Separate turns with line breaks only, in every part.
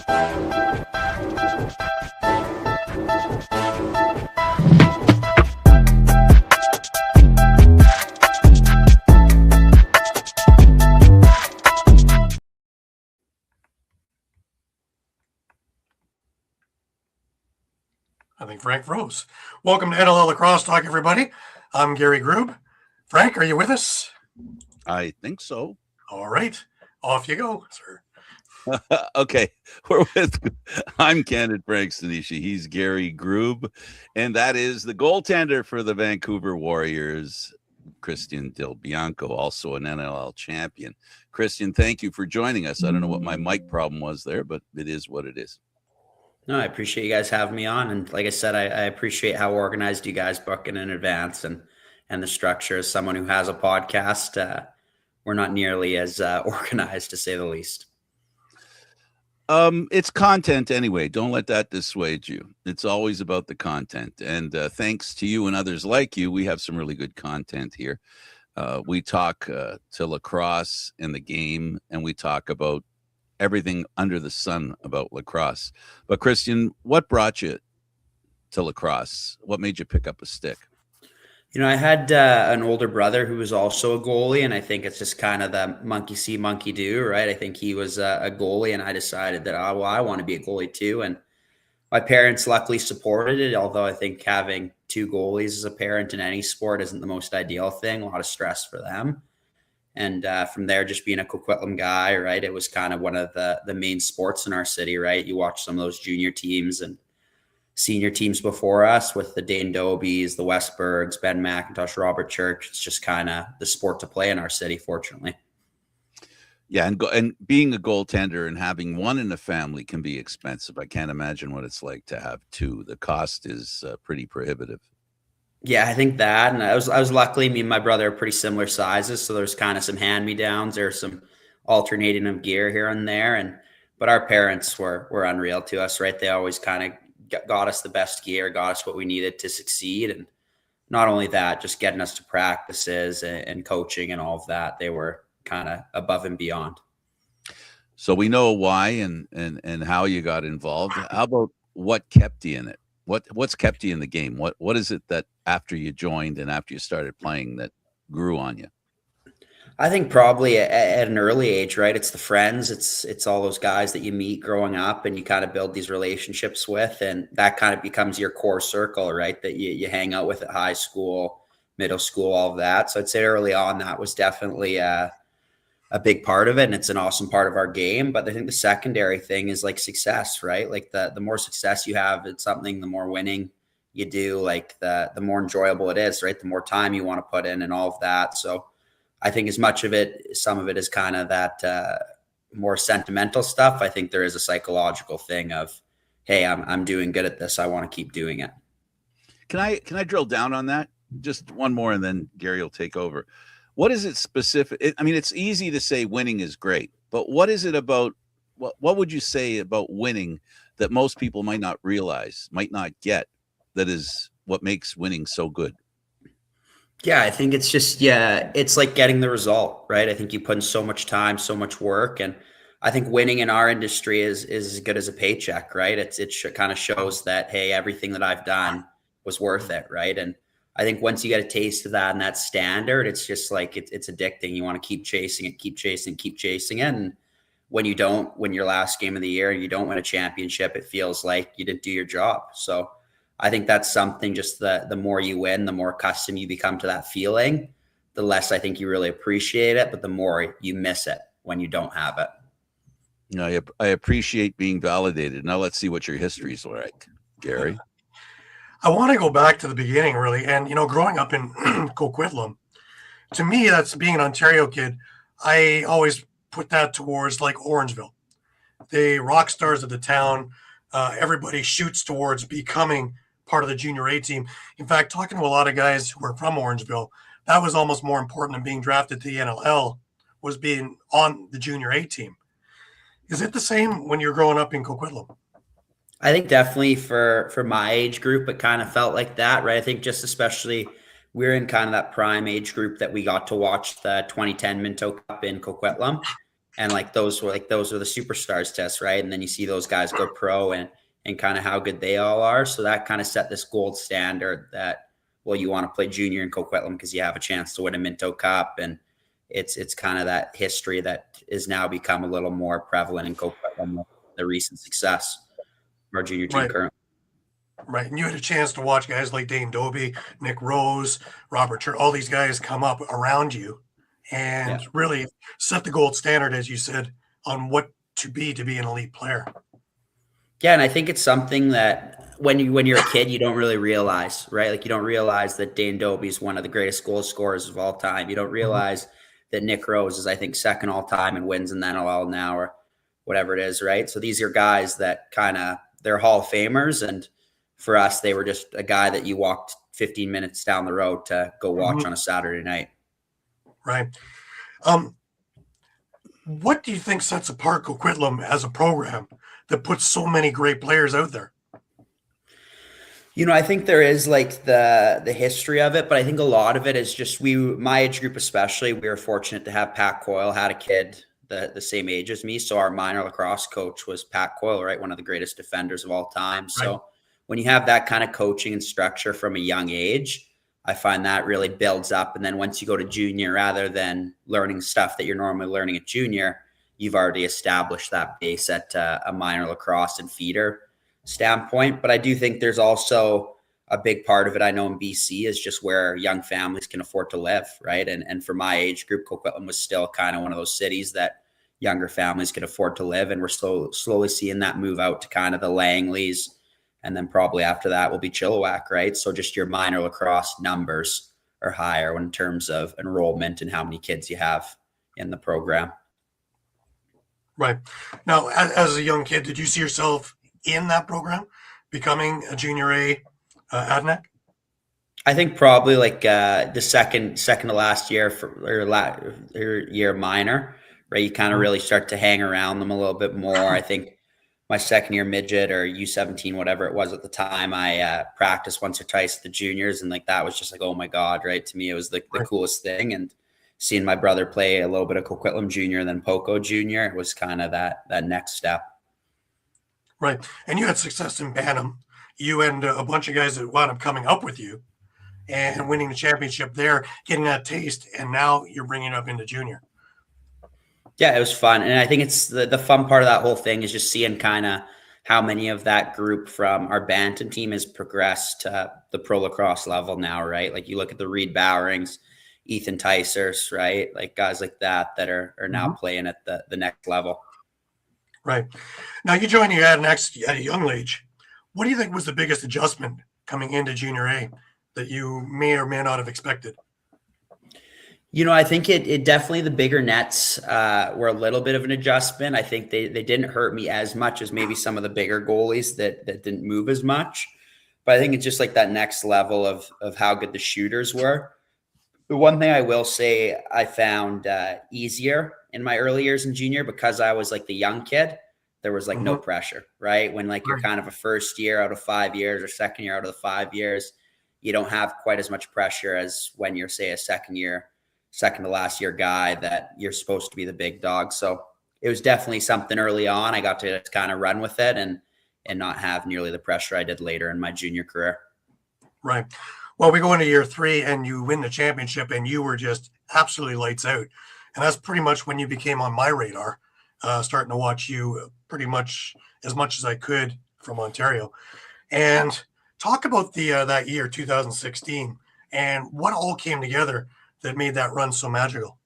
I think Frank froze. Welcome to NLL Lacrosse Talk, everybody. I'm Gary Groob. Frank, are you with us?
I think so.
All right. Off you go, sir.
Okay. I'm Candid Frank Stanisci. He's Gary Groob. And that is the goaltender for the Vancouver Warriors, Christian Bianco, also an NLL champion. Christian, thank you for joining us. I don't know what my mic problem was there, but it is what it is.
No, I appreciate you guys having me on. And like I said, I appreciate how organized you guys booking in advance and the structure. As someone who has a podcast, we're not nearly as organized, to say the least.
It's content anyway. Don't let that dissuade you. It's always about the content. And thanks to you and others like you, we have some really good content here. We talk to lacrosse and the game, and we talk about everything under the sun about lacrosse. But Christian, what brought you to lacrosse? What made you pick up a stick?
You know, I had an older brother who was also a goalie, and I think it's just kind of the monkey see, monkey do, right? I think he was a goalie, and I decided that, I want to be a goalie too. And my parents luckily supported it, although I think having two goalies as a parent in any sport isn't the most ideal thing. A lot of stress for them. And from there, just being a Coquitlam guy, right? It was kind of one of the main sports in our city, right? You watch some of those junior teams and senior teams before us with the Dane Dobies, the Westbergs, Ben McIntosh, Robert Church. It's just kind of the sport to play in our city, fortunately.
Yeah, and being a goaltender and having one in the family can be expensive. I can't imagine what it's like to have two. The cost is pretty prohibitive.
Yeah, I think that, and I was luckily, me and my brother are pretty similar sizes, so there's kind of some hand-me-downs. There's some alternating of gear here and there, but our parents were unreal to us, right? They always kind of got us the best gear, got us what we needed to succeed, and not only that, just getting us to practices and coaching and all of that. They were kind of above and beyond.
So we know why and how you got involved. How about what kept you in it? What's kept you in the game? What is it that after you joined and after you started playing that grew on you?
I think probably at an early age, right? It's the friends. It's all those guys that you meet growing up and you kind of build these relationships with, and that kind of becomes your core circle, right? That you hang out with at high school, middle school, all of that. So I'd say early on that was definitely a big part of it, and it's an awesome part of our game. But I think the secondary thing is like success, right? Like the more success you have at something, the more winning you do, like the more enjoyable it is, right? The more time you want to put in and all of that. So I think some of it is kind of that more sentimental stuff. I think there is a psychological thing of, hey, I'm doing good at this. I want to keep doing it.
Can I drill down on that? Just one more, and then Gary will take over. What is it specific? I mean, it's easy to say winning is great, but what is it about, what would you say about winning that most people might not realize, might not get, that is what makes winning so good?
Yeah, I think it's just, it's like getting the result, right? I think you put in so much time, so much work. And I think winning in our industry is as good as a paycheck, right? It kind of shows that, hey, everything that I've done was worth it, right? And I think once you get a taste of that and that standard, it's just like, it's addicting. You want to keep chasing it, keep chasing it. And when you don't win your last game of the year and you don't win a championship, it feels like you didn't do your job. So I think that's something, just the more you win, the more accustomed you become to that feeling, the less I think you really appreciate it, but the more you miss it when you don't have it.
No, I appreciate being validated. Now let's see what your history is like, Gary.
I want to go back to the beginning, really. And, growing up in Coquitlam, to me, that's being an Ontario kid. I always put that towards like Orangeville. The rock stars of the town, everybody shoots towards becoming part of the junior A team. In fact, talking to a lot of guys who are from Orangeville, that was almost more important than being drafted to the NLL, was being on the junior A team. Is it the same when you're growing up in Coquitlam?
I think definitely for my age group, it kind of felt like that, right? I think just especially we're in kind of that prime age group that we got to watch the 2010 Minto Cup in Coquitlam. And like those were the superstars tests, right? And then you see those guys go pro and kind of how good they all are. So that kind of set this gold standard that, well, you want to play junior in Coquitlam because you have a chance to win a Minto Cup. And it's kind of that history that is now become a little more prevalent in Coquitlam, the recent success of our junior team currently.
Right. And you had a chance to watch guys like Dane Doby, Nick Rose, Robert Church, all these guys come up around you and really set the gold standard, as you said, on what to be an elite player.
Yeah, and I think it's something that when you're a kid, you don't really realize, right? Like you don't realize that Dane Doby is one of the greatest goal scorers of all time. You don't realize that Nick Rose is, I think, second all time and wins in the NLL now or whatever it is, right? So these are guys that they're Hall of Famers, and for us, they were just a guy that you walked 15 minutes down the road to go watch on a Saturday night.
Right. What do you think sets apart Coquitlam as a program that puts so many great players out there?
I think there is like the history of it, but I think a lot of it is just my age group especially, we were fortunate to have Pat Coyle, had a kid the same age as me. So our minor lacrosse coach was Pat Coyle, right? One of the greatest defenders of all time. Right. So when you have that kind of coaching and structure from a young age, I find that really builds up. And then once you go to junior, rather than learning stuff that you're normally learning at junior, you've already established that base at a minor lacrosse and feeder standpoint. But I do think there's also a big part of it, I know in BC, is just where young families can afford to live, right? And for my age group, Coquitlam was still kind of one of those cities that younger families could afford to live. And we're slowly seeing that move out to kind of the Langleys. And then probably after that will be Chilliwack, right? So just your minor lacrosse numbers are higher in terms of enrollment and how many kids you have in the program.
Right. Now, as a young kid, did you see yourself in that program, becoming a junior A Adanac?
I think probably like the second to last year or year minor, right? You kind of really start to hang around them a little bit more. I think my second year midget or U17, whatever it was at the time, I practiced once or twice at the juniors, and like that was just like, oh my God, right? To me, it was the coolest thing. And seeing my brother play a little bit of Coquitlam junior and then Poco junior, it was kind of that next step.
Right. And you had success in Bantam. You and a bunch of guys that wound up coming up with you and winning the championship there, getting that taste, and now you're bringing it up into junior.
Yeah, it was fun. And I think it's the fun part of that whole thing is just seeing kind of how many of that group from our Bantam team has progressed to the pro lacrosse level now, right? Like you look at the Reed Bowerings, Ethan Tysers, right? Like guys like that are now playing at the next level.
Right. Now you joined the Adanacs at a young age. What do you think was the biggest adjustment coming into junior A that you may or may not have expected?
I think it definitely, the bigger nets were a little bit of an adjustment. I think they didn't hurt me as much as maybe some of the bigger goalies that didn't move as much. But I think it's just like that next level of how good the shooters were. The one thing I will say I found easier in my early years in junior, because I was like the young kid, there was like no pressure, right? When like you're kind of a first year out of 5 years or second year out of the 5 years, you don't have quite as much pressure as when you're, say, a second to last year guy that you're supposed to be the big dog. So it was definitely something early on. I got to kind of run with it and not have nearly the pressure I did later in my junior career.
Right. Well, we go into year 3 and you win the championship and you were just absolutely lights out. And that's pretty much when you became on my radar, starting to watch you pretty much as I could from Ontario. And talk about that year, 2016, and what all came together that made that run so magical.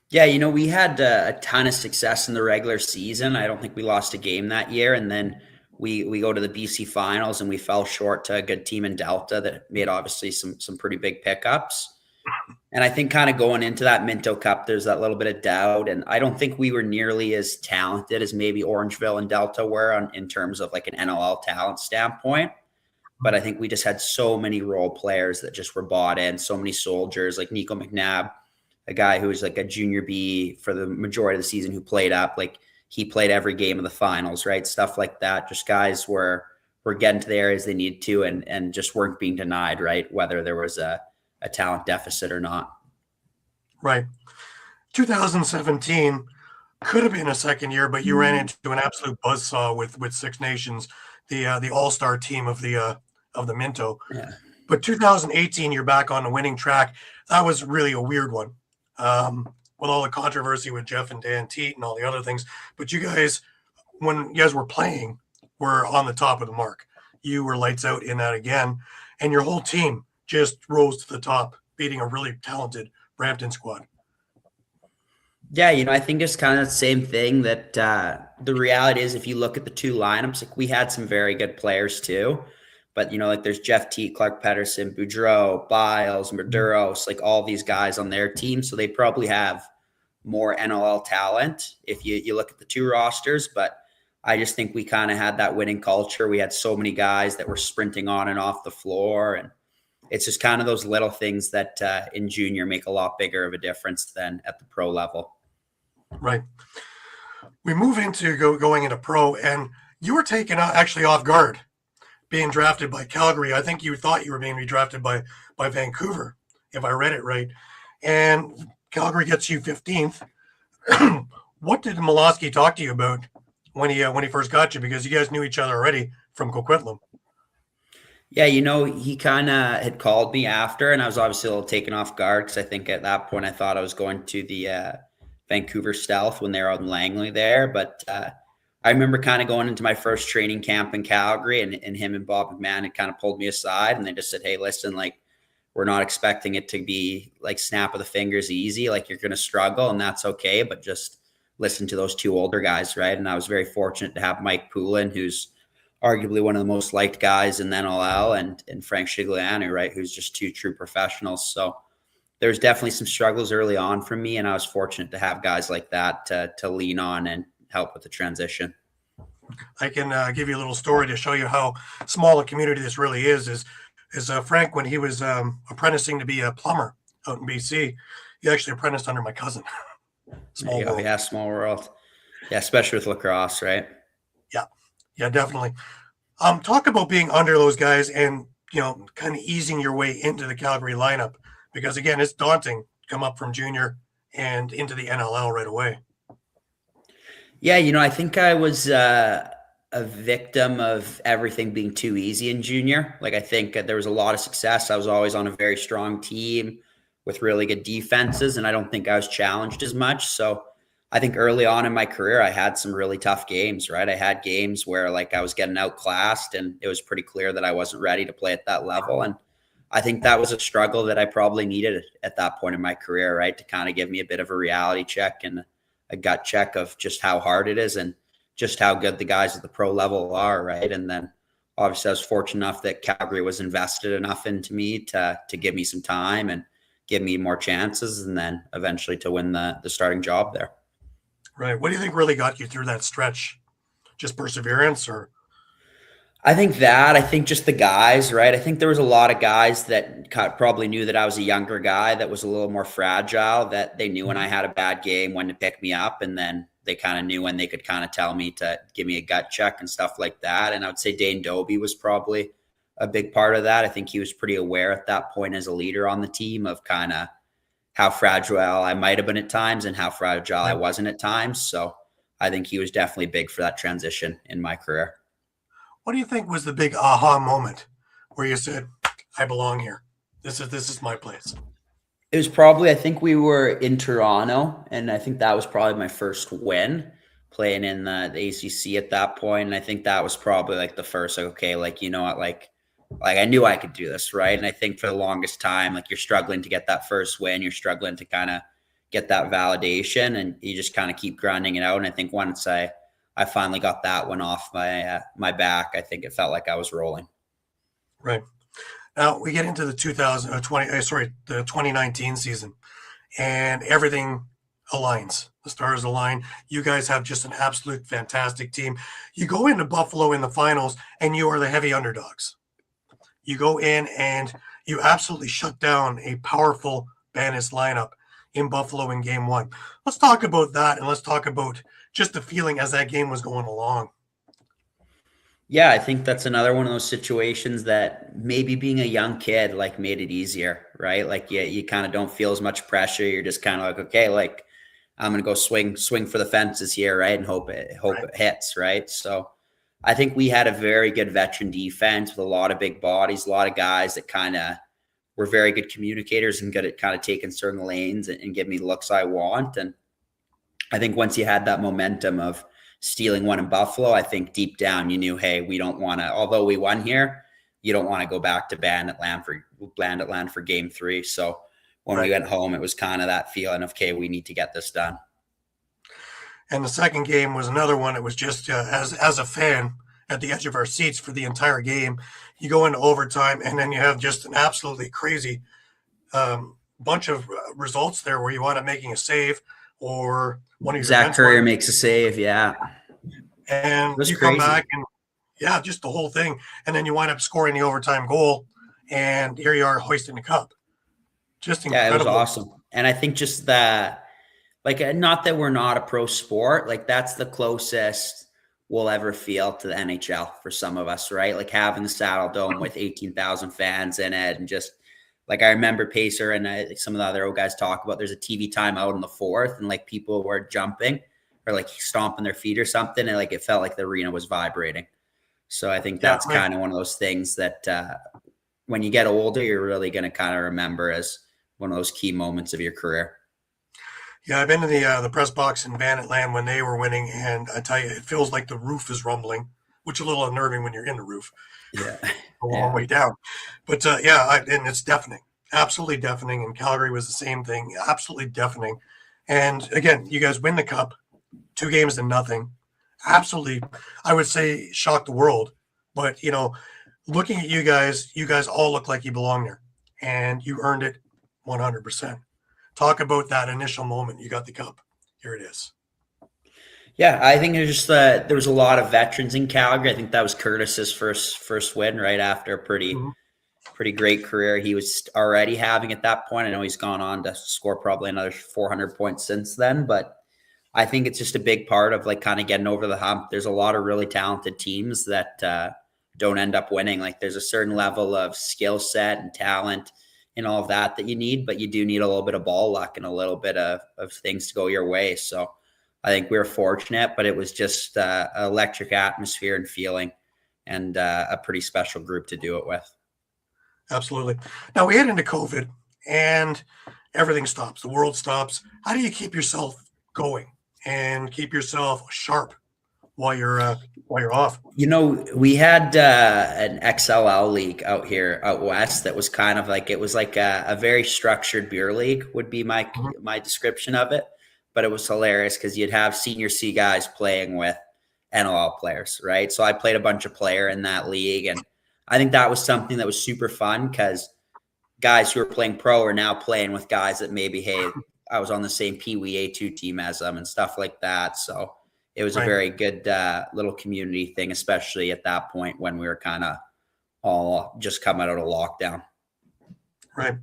Yeah, we had a ton of success in the regular season. I don't think we lost a game that year. And then we go to the BC finals and we fell short to a good team in Delta that made obviously some pretty big pickups. And I think kind of going into that Minto Cup, there's that little bit of doubt. And I don't think we were nearly as talented as maybe Orangeville and Delta were in terms of like an NLL talent standpoint. But I think we just had so many role players that just were bought in, so many soldiers like Nico McNabb, a guy who was like a junior B for the majority of the season who played up. Like he played every game of the finals, right? Stuff like that. Just guys were getting to the areas they needed to and just weren't being denied, right? Whether there was a talent deficit or not.
Right. 2017, could have been a second year, but you ran into an absolute buzzsaw with Six Nations, the all-star team of the Minto.
Yeah.
But 2018, you're back on the winning track. That was really a weird one, with all the controversy with Jeff and Dan Teat and all the other things. But you guys, when you guys were playing, were on the top of the mark. You were lights out in that again, and your whole team just rose to the top, beating a really talented Brampton squad.
Yeah, I think it's kind of the same thing that the reality is if you look at the two lineups, like we had some very good players too. But, like there's Jeff Teat, Clark Pedersen, Boudreau, Biles, Maduros, like all these guys on their team. So they probably have more NLL talent if you look at the two rosters. But I just think we kind of had that winning culture. We had so many guys that were sprinting on and off the floor. And it's just kind of those little things that in junior make a lot bigger of a difference than at the pro level.
Right. We move into going into pro, and you were taken actually off guard being drafted by Calgary. I think you thought you were being redrafted by Vancouver, if I read it right. And Calgary gets you 15th. What did Molosky talk to you about when he first got you? Because you guys knew each other already from Coquitlam.
Yeah, he kind of had called me after, and I was obviously a little taken off guard because I think at that point I thought I was going to the Vancouver Stealth when they were out in Langley there. But I remember kind of going into my first training camp in Calgary, and him and Bob McMahon had kind of pulled me aside, and they just said, hey, listen, like, we're not expecting it to be like snap of the fingers easy. Like, you're going to struggle, and that's okay, but just listen to those two older guys, right? And I was very fortunate to have Mike Poulin, who's arguably one of the most liked guys in the NLL, and Frank Shiglianu, right, who's just two true professionals. So there's definitely some struggles early on for me, and I was fortunate to have guys like that to lean on and help with the transition.
I can give you a little story to show you how small a community this really is Frank, when he was apprenticing to be a plumber out in BC, he actually apprenticed under my cousin.
Small world. Yeah, small world. Yeah, especially with lacrosse, right?
Yeah, definitely. Talk about being under those guys and, kind of easing your way into the Calgary lineup, because again, it's daunting to come up from junior and into the NLL right away.
Yeah, I think I was a victim of everything being too easy in junior. Like, I think there was a lot of success. I was always on a very strong team with really good defenses, and I don't think I was challenged as much. So I think early on in my career, I had some really tough games, right? I had games where like I was getting outclassed, and it was pretty clear that I wasn't ready to play at that level. And I think that was a struggle that I probably needed at that point in my career, right? To kind of give me a bit of a reality check and a gut check of just how hard it is and just how good the guys at the pro level are, right? And then obviously I was fortunate enough that Calgary was invested enough into me to give me some time and give me more chances, and then eventually to win the starting job there.
Right. What do you think really got you through that stretch? Just perseverance, or?
I think just the guys, right? I think there was a lot of guys that probably knew that I was a younger guy that was a little more fragile, that they knew when I had a bad game when to pick me up, and then they kind of knew when they could kind of tell me to give me a gut check and stuff like that. And I would say Dane Doby was probably a big part of that. I think he was pretty aware at that point as a leader on the team of kind of how fragile I might have been at times and how fragile I wasn't at times. So I think he was definitely big for that transition in my career.
What do you think was the big aha moment where you said, I belong here? This is my place?
It was probably, I think we were in Toronto, and I think that was probably my first win playing in the ACC at that point. And I think that was probably like the first, like, okay, like, you know what, like I knew I could do this, right? And I think for the longest time, like, you're struggling to get that first win, you're struggling to kind of get that validation, and you just kind of keep grinding it out. And I think once I finally got that one off my back, I think it felt like I was rolling.
Right. Now we get into the 2019 season, and everything aligns. The stars align. You guys have just an absolute fantastic team. You go into Buffalo in the finals, and you are the heavy underdogs. You go in and you absolutely shut down a powerful Banis lineup in Buffalo in game one. Let's talk about that, and let's talk about just the feeling as that game was going along.
Yeah, I think that's another one of those situations that maybe being a young kid like made it easier, right? Like you kind of don't feel as much pressure. You're just kind of like, okay, like I'm going to go swing for the fences here, right, and hope it hits, right? So I think we had a very good veteran defense with a lot of big bodies, a lot of guys that kind of were very good communicators and good at kind of taking certain lanes and give me the looks I want. And I think once you had that momentum of stealing one in Buffalo, I think deep down you knew, hey, we don't want to, although we won here, you don't want to go back to Bandit Land for game 3. So when we went home, it was kind of that feeling of, okay, we need to get this done.
And the second game was another one. It was just as a fan at the edge of our seats for the entire game. You go into overtime, and then you have just an absolutely crazy bunch of results there where you wind up making a save or one of your
Zach Currier makes a save, yeah.
And you come back and, yeah, just the whole thing. And then you wind up scoring the overtime goal, and here you are hoisting the cup. Just incredible.
Yeah, it was awesome. And I think just that, like, not that we're not a pro sport, like that's the closest we'll ever feel to the NHL for some of us, right? Like having the Saddle Dome with 18,000 fans in it, and just like I remember Pacer and some of the other old guys talk about there's a TV timeout in the fourth, and like people were jumping or like stomping their feet or something, and like it felt like the arena was vibrating. So I think that's kind of one of those things that when you get older, you're really going to kind of remember as one of those key moments of your career.
Yeah, I've been to the press box in Bandit Land when they were winning, and I tell you, it feels like the roof is rumbling, which is a little unnerving when you're in the roof.
Yeah,
a long way down. But and it's deafening, absolutely deafening. And Calgary was the same thing, absolutely deafening. And again, you guys win the cup, 2-0. Absolutely, I would say shocked the world. But looking at you guys all look like you belong there, and you earned it 100%. Talk about that initial moment. You got the cup. Here it is.
Yeah, I think there's just there was a lot of veterans in Calgary. I think that was Curtis's first win right after a pretty great career he was already having at that point. I know he's gone on to score probably another 400 points since then, but I think it's just a big part of like kind of getting over the hump. There's a lot of really talented teams that don't end up winning. Like there's a certain level of skill set and talent and all of that you need, but you do need a little bit of ball luck and a little bit of things to go your way. So I think we were fortunate, but it was just an electric atmosphere and feeling, and a pretty special group to do it with.
Absolutely. Now we head into COVID and everything stops. The world stops. How do you keep yourself going and keep yourself sharp while you're off?
We had an XLL league out west that was kind of like, it was like a very structured beer league would be my description of it. But it was hilarious because you'd have senior C guys playing with NLL players, right? So I played a bunch of player in that league, and I think that was something that was super fun because guys who are playing pro are now playing with guys that maybe, hey, I was on the same Pee Wee A2 team as them and stuff like that. So it was a very good little community thing, especially at that point when we were kind of all just coming out of lockdown.
Right.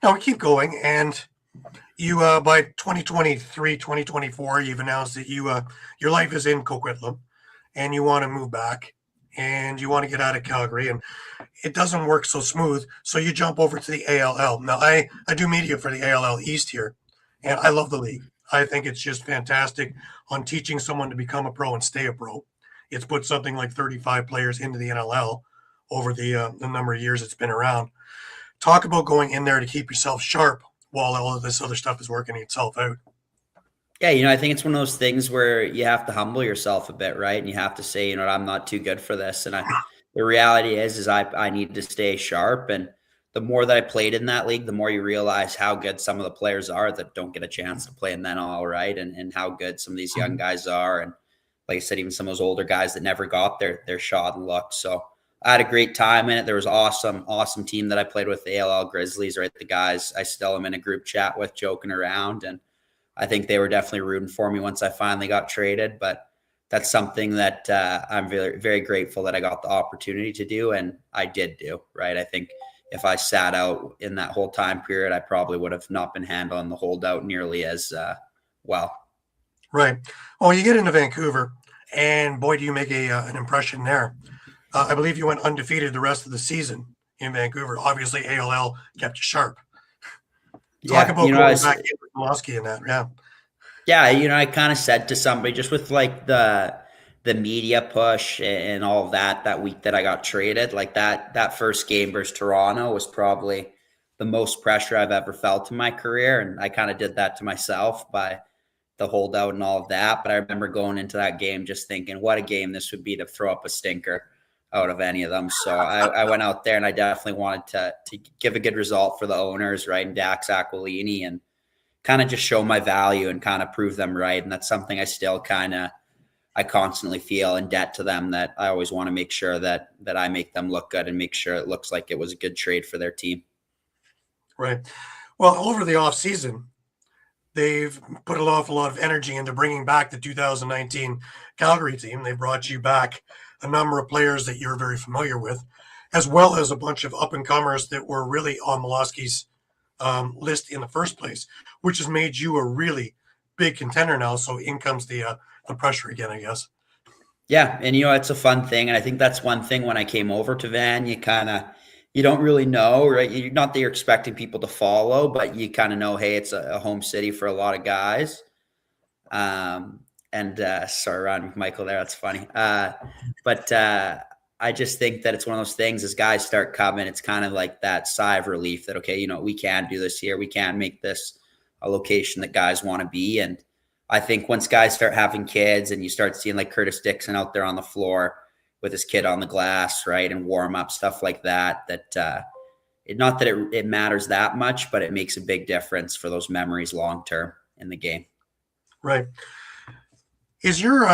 Now we keep going, and you by 2023, 2024, you've announced that your life is in Coquitlam and you want to move back and you want to get out of Calgary, and it doesn't work so smooth. So you jump over to the ALL. Now I do media for the ALL East here, and I love the league. I think it's just fantastic on teaching someone to become a pro and stay a pro. It's put something like 35 players into the NLL over the number of years it's been around. Talk about going in there to keep yourself sharp while all of this other stuff is working itself out.
Yeah, I think it's one of those things where you have to humble yourself a bit, right? And you have to say, I'm not too good for this. And the reality is I need to stay sharp. And the more that I played in that league, the more you realize how good some of the players are that don't get a chance to play in that all, right? And how good some of these young guys are. And like I said, even some of those older guys that never got their shot and luck. So I had a great time in it. There was awesome team that I played with, the ALL Grizzlies, right? The guys I still am in a group chat with, joking around. And I think they were definitely rooting for me once I finally got traded. But that's something that I'm very, very grateful that I got the opportunity to do. And I did do, right? I think if I sat out in that whole time period, I probably would have not been handling the holdout nearly as well.
Right. Well, you get into Vancouver, and boy, do you make an impression there. I believe you went undefeated the rest of the season in Vancouver. Obviously, ALL kept you sharp. Talk about going back in with Molosky and that, yeah.
Yeah, I kind of said to somebody just with like the media push and all of that week that I got traded, like that first game versus Toronto was probably the most pressure I've ever felt in my career, and I kind of did that to myself by the holdout and all of that. But I remember going into that game just thinking, what a game this would be to throw up a stinker out of any of them. So I went out there and I definitely wanted to give a good result for the owners, right, and Dax Aquilini, and kind of just show my value and kind of prove them right. And that's something I constantly feel in debt to them, that I always want to make sure that I make them look good and make sure it looks like it was a good trade for their team.
Right. Well, over the off season, they've put an awful lot of energy into bringing back the 2019 Calgary team. They brought you back a number of players that you're very familiar with, as well as a bunch of up and comers that were really on Molosky's list in the first place, which has made you a really big contender now. So in comes the pressure again, I guess.
Yeah, and it's a fun thing, and I think that's one thing when I came over to Van, you don't really know, right? You're not that you're expecting people to follow, but you kind of know, hey, it's a home city for a lot of guys. And sorry, Ron Michael there, that's funny. But I just think that it's one of those things as guys start coming, it's kind of like that sigh of relief that, okay, we can do this here. We can make this a location that guys want to be. And I think once guys start having kids and you start seeing like Curtis Dixon out there on the floor with his kid on the glass, right, and warm up, stuff like that, not that it matters that much, but it makes a big difference for those memories long term in the game.
Right. Is your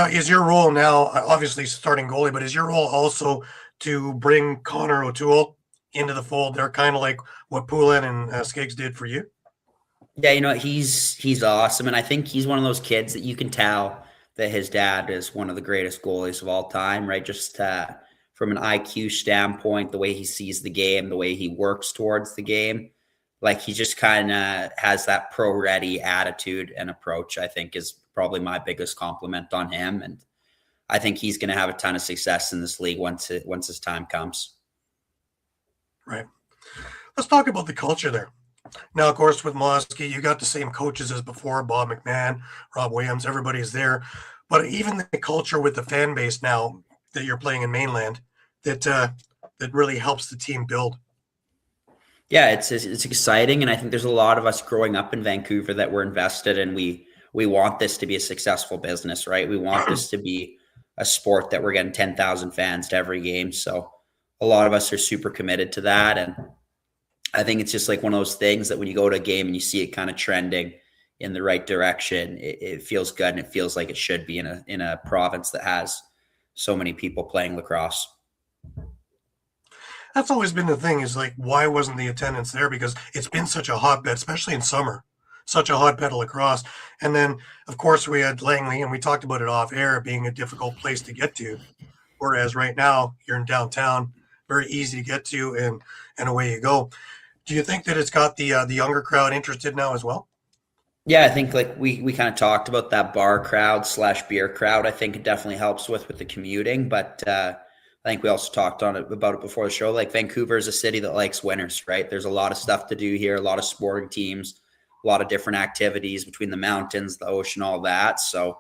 role now obviously starting goalie, but is your role also to bring Connor O'Toole into the fold? They're kind of like what Poulin and Skiggs did for you.
Yeah, he's awesome, and I think he's one of those kids that you can tell that his dad is one of the greatest goalies of all time, right? Just from an IQ standpoint, the way he sees the game, the way he works towards the game, like he just kind of has that pro-ready attitude and approach, I think is probably my biggest compliment on him. And I think he's going to have a ton of success in this league once his time comes.
Right. Let's talk about the culture there. Now, of course, with Molosky, you got the same coaches as before, Bob McMahon, Rob Williams, everybody's there. But even the culture with the fan base now that you're playing in mainland, that really helps the team build.
Yeah, it's exciting. And I think there's a lot of us growing up in Vancouver that we're invested in. We want this to be a successful business, right? We want this to be a sport that we're getting 10,000 fans to every game. So a lot of us are super committed to that. And I think it's just like one of those things that when you go to a game and you see it kind of trending in the right direction, it feels good, and it feels like it should be in a province that has so many people playing lacrosse.
That's always been the thing, is like, why wasn't the attendance there? Because it's been such a hotbed, especially in summer, such a hotbed of lacrosse. And then, of course, we had Langley, and we talked about it off air being a difficult place to get to. Whereas right now you're in downtown, very easy to get to, and away you go. Do you think that it's got the younger crowd interested now as well?
Yeah, I think like we kind of talked about that bar crowd / beer crowd. I think it definitely helps with the commuting, but I think we also talked about it before the show. Like Vancouver is a city that likes winners, right? There's a lot of stuff to do here, a lot of sporting teams, a lot of different activities between the mountains, the ocean, all that. So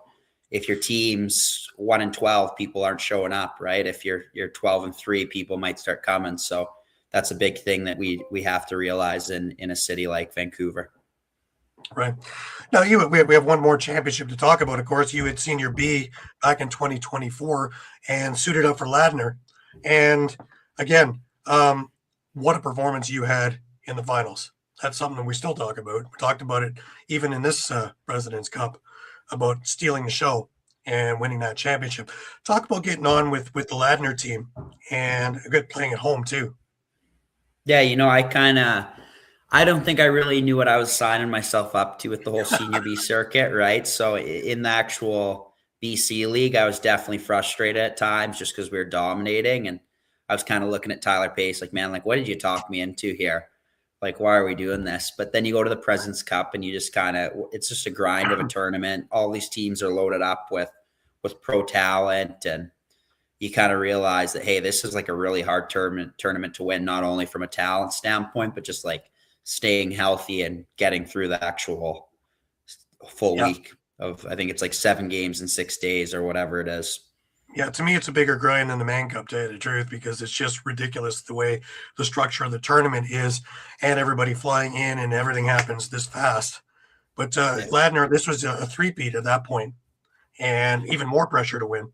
if your team's 1-12, people aren't showing up, right? If you're 12-3, people might start coming. So that's a big thing that we have to realize in a city like Vancouver.
Right. Now, we have one more championship to talk about. Of course, you had Senior B back in 2024 and suited up for Ladner. And again, what a performance you had in the finals. That's something that we still talk about. We talked about it even in this President's Cup, about stealing the show and winning that championship. Talk about getting on with the Ladner team and good playing at home too.
Yeah, I don't think I really knew what I was signing myself up to with the whole Senior B circuit, right? So in the actual BC league, I was definitely frustrated at times just because we were dominating. And I was kind of looking at Tyler Pace like, man, like, what did you talk me into here? Like, why are we doing this? But then you go to the President's Cup and you just it's just a grind of a tournament. All these teams are loaded up with pro talent, and you kind of realize that, hey, this is like a really hard tournament to win, not only from a talent standpoint, but just like staying healthy and getting through the actual full week. I think it's like 7 games in 6 days or whatever it is.
Yeah, to me, it's a bigger grind than the Man Cup, to tell you the truth, because it's just ridiculous the way the structure of the tournament is, and everybody flying in, and everything happens this fast. But
Yeah.
Ladner, this was a three-peat at that point, and even more pressure to win.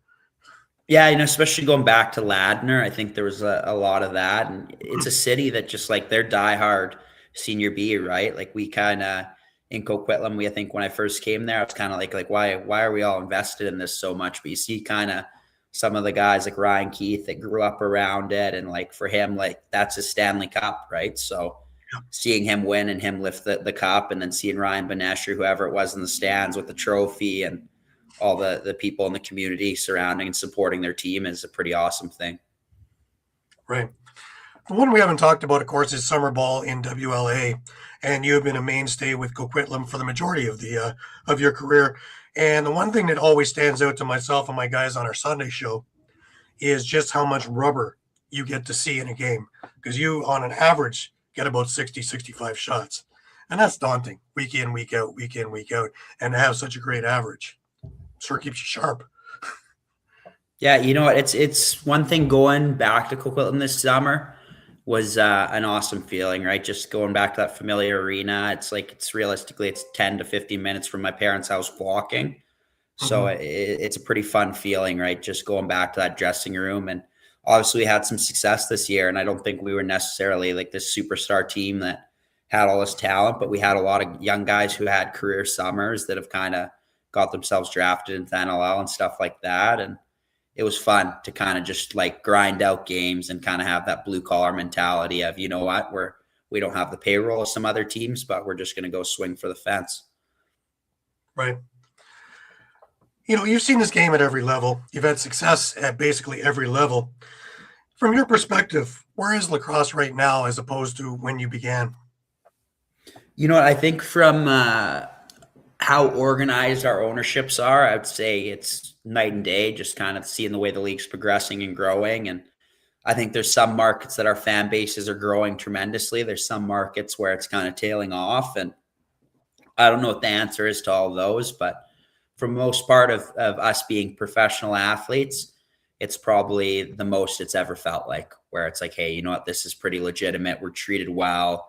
Yeah, especially going back to Ladner, I think there was a lot of that. And it's a city that just like they're diehard senior B, right? Like we kind of in Coquitlam, I think when I first came there, I was kind of like why are we all invested in this so much? But you see kind of some of the guys like Ryan Keith that grew up around it, and like for him, like that's his Stanley Cup, right? So seeing him win and him lift the cup, and then seeing Ryan Benesh or whoever it was in the stands with the trophy and all the people in the community surrounding and supporting their team is a pretty awesome thing.
Right. The one we haven't talked about, of course, is summer ball in WLA, and you have been a mainstay with Coquitlam for the majority of the of your career. And the one thing that always stands out to myself and my guys on our Sunday show is just how much rubber you get to see in a game, because you, on an average, get about 60, 65 shots. And that's daunting, week in, week out, and to have such a great average. Sure keeps you sharp.
Yeah, you know what? It's one thing going back to Coquitlam this summer was an awesome feeling, right? Just going back to that familiar arena. It's like it's 10 to 15 minutes from my parents' house walking. So it's a pretty fun feeling, right? Just going back to that dressing room. And obviously we had some success this year, and I don't think we were necessarily like this superstar team that had all this talent, but we had a lot of young guys who had career summers that have kind of got themselves drafted into the NLL and stuff like that. And it was fun to kind of just like grind out games and kind of have that blue collar mentality of, you know what, we don't have the payroll of some other teams, but we're just going to go swing for the fence.
Right. You've seen this game at every level. You've had success at basically every level. From your perspective, where is lacrosse right now as opposed to when you began?
You know what, I think from how organized our ownerships are, I would say it's night and day, just kind of seeing the way the league's progressing and growing. And I think there's some markets that our fan bases are growing tremendously. There's some markets where it's kind of tailing off. And I don't know what the answer is to all those, but for most part of us being professional athletes, it's probably the most it's ever felt like, where it's like, hey, you know what, this is pretty legitimate. We're treated well.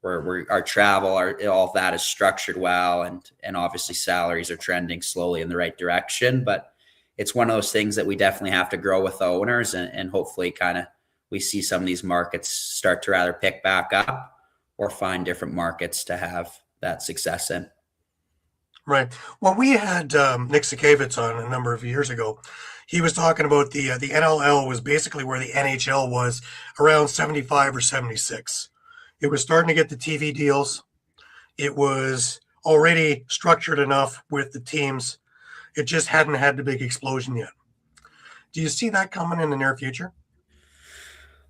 Our travel, all of that is structured well, and obviously salaries are trending slowly in the right direction. But it's one of those things that we definitely have to grow with owners, and hopefully kind of we see some of these markets start to rather pick back up or find different markets to have that success in.
Right. Well, we had Nick Sakavitz on a number of years ago. He was talking about the NLL was basically where the NHL was around 75 or 76. It was starting to get the TV deals. It was already structured enough with the teams. It just hadn't had the big explosion yet. Do you see that coming in the near future?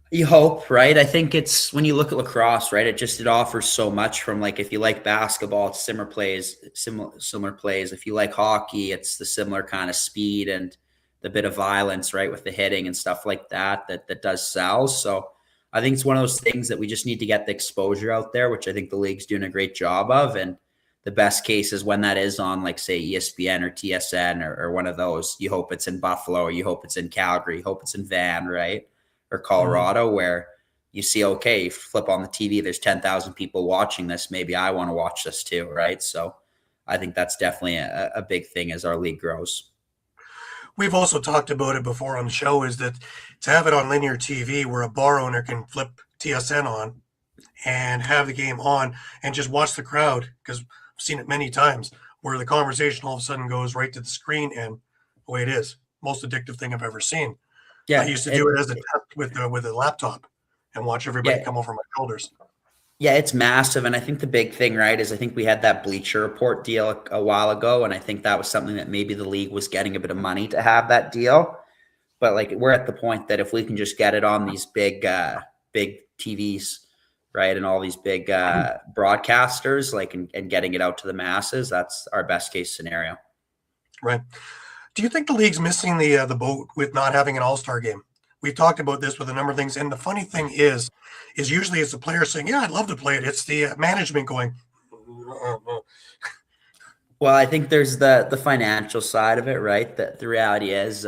You hope, right? I think it's when you look at lacrosse, right? It offers so much from, like, if you like basketball, it's similar plays. If you like hockey, it's the similar kind of speed and the bit of violence, right? With the hitting and stuff like that does sell. So I think it's one of those things that we just need to get the exposure out there, which I think the league's doing a great job of. And the best case is when that is on, like, say, ESPN or TSN or one of those, you hope it's in Buffalo, or you hope it's in Calgary, you hope it's in Van, right? Or Colorado, where you see, okay, you flip on the TV, there's 10,000 people watching this. Maybe I want to watch this too, right? So I think that's definitely a big thing as our league grows.
We've also talked about it before on the show, is that to have it on linear TV where a bar owner can flip TSN on and have the game on and just watch the crowd, because I've seen it many times where the conversation all of a sudden goes right to the screen, and the way it is, most addictive thing I've ever seen.
Yeah,
I used to do it as a test with a laptop and watch everybody come over my shoulders.
Yeah, it's massive. And I think the big thing, right, is I think we had that Bleacher Report deal a while ago. And I think that was something that maybe the league was getting a bit of money to have that deal. But, like, we're at the point that if we can just get it on these big TVs, right, and all these big broadcasters, like, and getting it out to the masses, that's our best case scenario.
Right. Do you think the league's missing the boat with not having an all-star game? We've talked about this with a number of things, and the funny thing is usually it's the player saying, "Yeah, I'd love to play it." It's the management going,
Well, I think there's the financial side of it, right? That the reality is,